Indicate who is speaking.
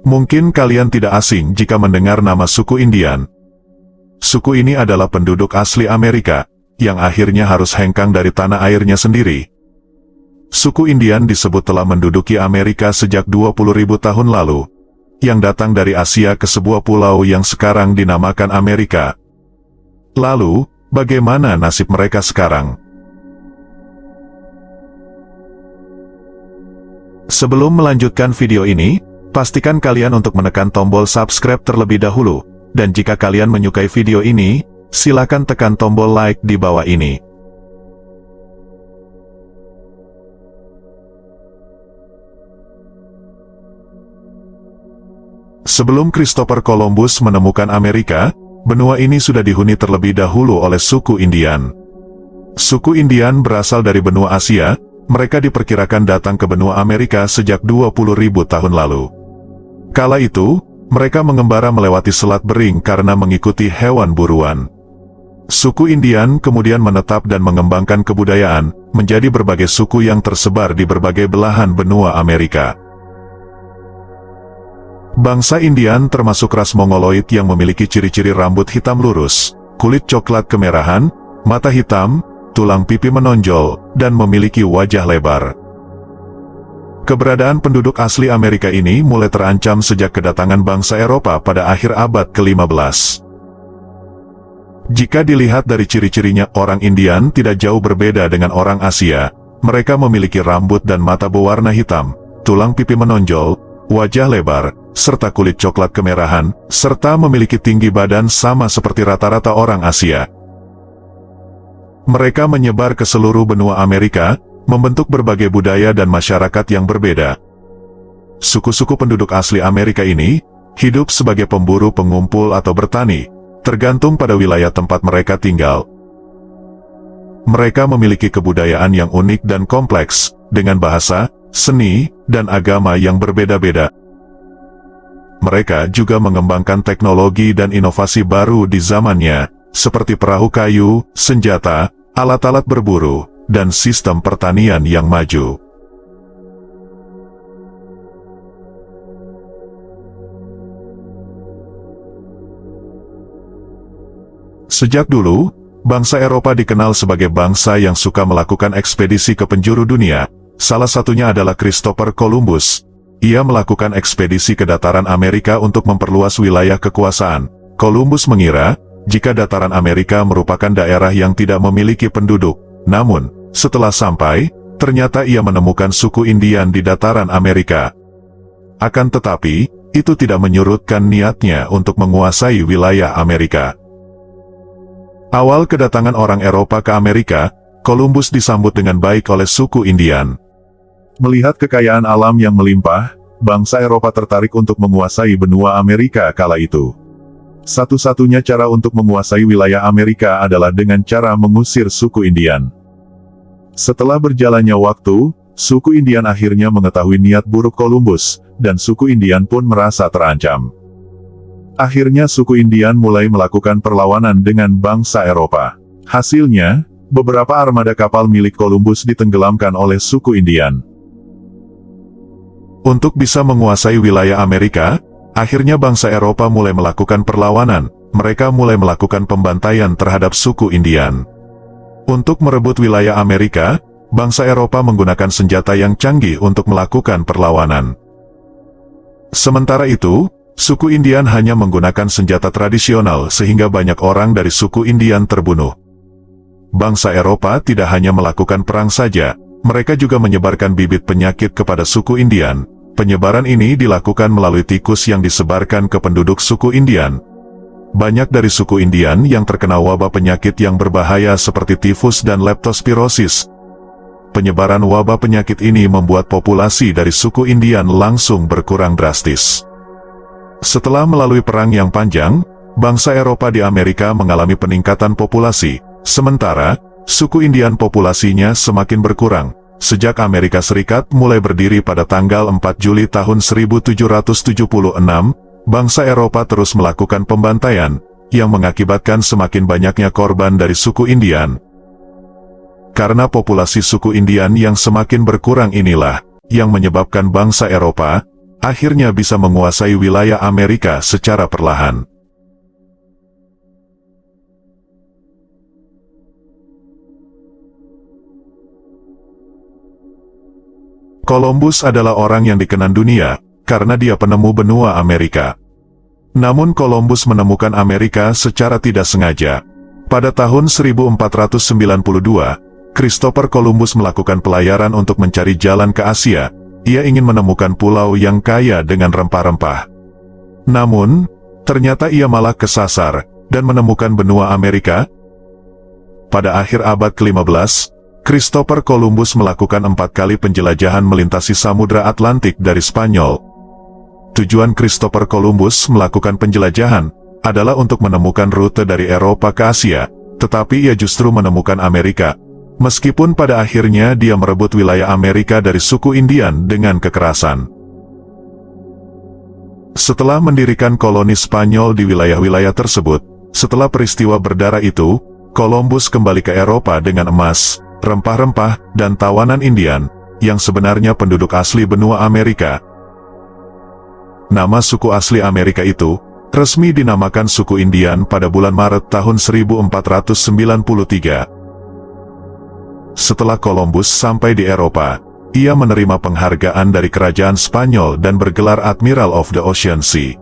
Speaker 1: Mungkin kalian tidak asing jika mendengar nama suku Indian. Suku ini adalah penduduk asli Amerika, yang akhirnya harus hengkang dari tanah airnya sendiri. Suku Indian disebut telah menduduki Amerika sejak 20.000 tahun lalu, yang datang dari Asia ke sebuah pulau yang sekarang dinamakan Amerika. Lalu, bagaimana nasib mereka sekarang? Sebelum melanjutkan video ini, pastikan kalian untuk menekan tombol subscribe terlebih dahulu, dan jika kalian menyukai video ini, silakan tekan tombol like di bawah ini. Sebelum Christopher Columbus menemukan Amerika, benua ini sudah dihuni terlebih dahulu oleh suku Indian. Suku Indian berasal dari benua Asia, mereka diperkirakan datang ke benua Amerika sejak 20.000 tahun lalu. Kala itu, mereka mengembara melewati Selat Bering karena mengikuti hewan buruan. Suku Indian kemudian menetap dan mengembangkan kebudayaan, menjadi berbagai suku yang tersebar di berbagai belahan benua Amerika. Bangsa Indian termasuk ras Mongoloid yang memiliki ciri-ciri rambut hitam lurus, kulit coklat kemerahan, mata hitam, tulang pipi menonjol, dan memiliki wajah lebar. Keberadaan penduduk asli Amerika ini mulai terancam sejak kedatangan bangsa Eropa pada akhir abad ke-15. Jika dilihat dari ciri-cirinya, orang Indian tidak jauh berbeda dengan orang Asia. Mereka memiliki rambut dan mata berwarna hitam, tulang pipi menonjol, wajah lebar, serta kulit coklat kemerahan, serta memiliki tinggi badan sama seperti rata-rata orang Asia. Mereka menyebar ke seluruh benua Amerika, membentuk berbagai budaya dan masyarakat yang berbeda. Suku-suku penduduk asli Amerika ini hidup sebagai pemburu, pengumpul, atau bertani, tergantung pada wilayah tempat mereka tinggal. Mereka memiliki kebudayaan yang unik dan kompleks, dengan bahasa, seni, dan agama yang berbeda-beda. Mereka juga mengembangkan teknologi dan inovasi baru di zamannya, seperti perahu kayu, senjata, alat-alat berburu, dan sistem pertanian yang maju. Sejak dulu, bangsa Eropa dikenal sebagai bangsa yang suka melakukan ekspedisi ke penjuru dunia. Salah satunya adalah Christopher Columbus. Ia melakukan ekspedisi ke dataran Amerika untuk memperluas wilayah kekuasaan. Columbus mengira, jika dataran Amerika merupakan daerah yang tidak memiliki penduduk. Namun, setelah sampai, ternyata ia menemukan suku Indian di dataran Amerika. Akan tetapi, itu tidak menyurutkan niatnya untuk menguasai wilayah Amerika. Awal kedatangan orang Eropa ke Amerika, Columbus disambut dengan baik oleh suku Indian. Melihat kekayaan alam yang melimpah, bangsa Eropa tertarik untuk menguasai benua Amerika kala itu. Satu-satunya cara untuk menguasai wilayah Amerika adalah dengan cara mengusir suku Indian. Setelah berjalannya waktu, suku Indian akhirnya mengetahui niat buruk Columbus, dan suku Indian pun merasa terancam. Akhirnya suku Indian mulai melakukan perlawanan dengan bangsa Eropa. Hasilnya, beberapa armada kapal milik Columbus ditenggelamkan oleh suku Indian. Untuk bisa menguasai wilayah Amerika, akhirnya bangsa Eropa mulai melakukan perlawanan. Mereka mulai melakukan pembantaian terhadap suku Indian. Untuk merebut wilayah Amerika, bangsa Eropa menggunakan senjata yang canggih untuk melakukan perlawanan. Sementara itu, suku Indian hanya menggunakan senjata tradisional sehingga banyak orang dari suku Indian terbunuh. Bangsa Eropa tidak hanya melakukan perang saja, mereka juga menyebarkan bibit penyakit kepada suku Indian. Penyebaran ini dilakukan melalui tikus yang disebarkan ke penduduk suku Indian. Banyak dari suku Indian yang terkena wabah penyakit yang berbahaya seperti tifus dan leptospirosis. Penyebaran wabah penyakit ini membuat populasi dari suku Indian langsung berkurang drastis. Setelah melalui perang yang panjang, bangsa Eropa di Amerika mengalami peningkatan populasi, sementara suku Indian populasinya semakin berkurang. Sejak Amerika Serikat mulai berdiri pada tanggal 4 Juli tahun 1776, bangsa Eropa terus melakukan pembantaian, yang mengakibatkan semakin banyaknya korban dari suku Indian. Karena populasi suku Indian yang semakin berkurang inilah, yang menyebabkan bangsa Eropa akhirnya bisa menguasai wilayah Amerika secara perlahan. Columbus adalah orang yang dikenal dunia, karena dia penemu benua Amerika. Namun Columbus menemukan Amerika secara tidak sengaja. Pada tahun 1492, Christopher Columbus melakukan pelayaran untuk mencari jalan ke Asia. Ia ingin menemukan pulau yang kaya dengan rempah-rempah. Namun, ternyata ia malah kesasar, dan menemukan benua Amerika. Pada akhir abad ke-15, Christopher Columbus melakukan 4 kali penjelajahan melintasi Samudra Atlantik dari Spanyol. Tujuan Christopher Columbus melakukan penjelajahan adalah untuk menemukan rute dari Eropa ke Asia, tetapi ia justru menemukan Amerika. Meskipun pada akhirnya dia merebut wilayah Amerika dari suku Indian dengan kekerasan. Setelah mendirikan koloni Spanyol di wilayah-wilayah tersebut, setelah peristiwa berdarah itu, Columbus kembali ke Eropa dengan emas, rempah-rempah, dan tawanan Indian, yang sebenarnya penduduk asli benua Amerika. Nama suku asli Amerika itu resmi dinamakan suku Indian pada bulan Maret tahun 1493. Setelah Columbus sampai di Eropa, ia menerima penghargaan dari kerajaan Spanyol dan bergelar Admiral of the Ocean Sea.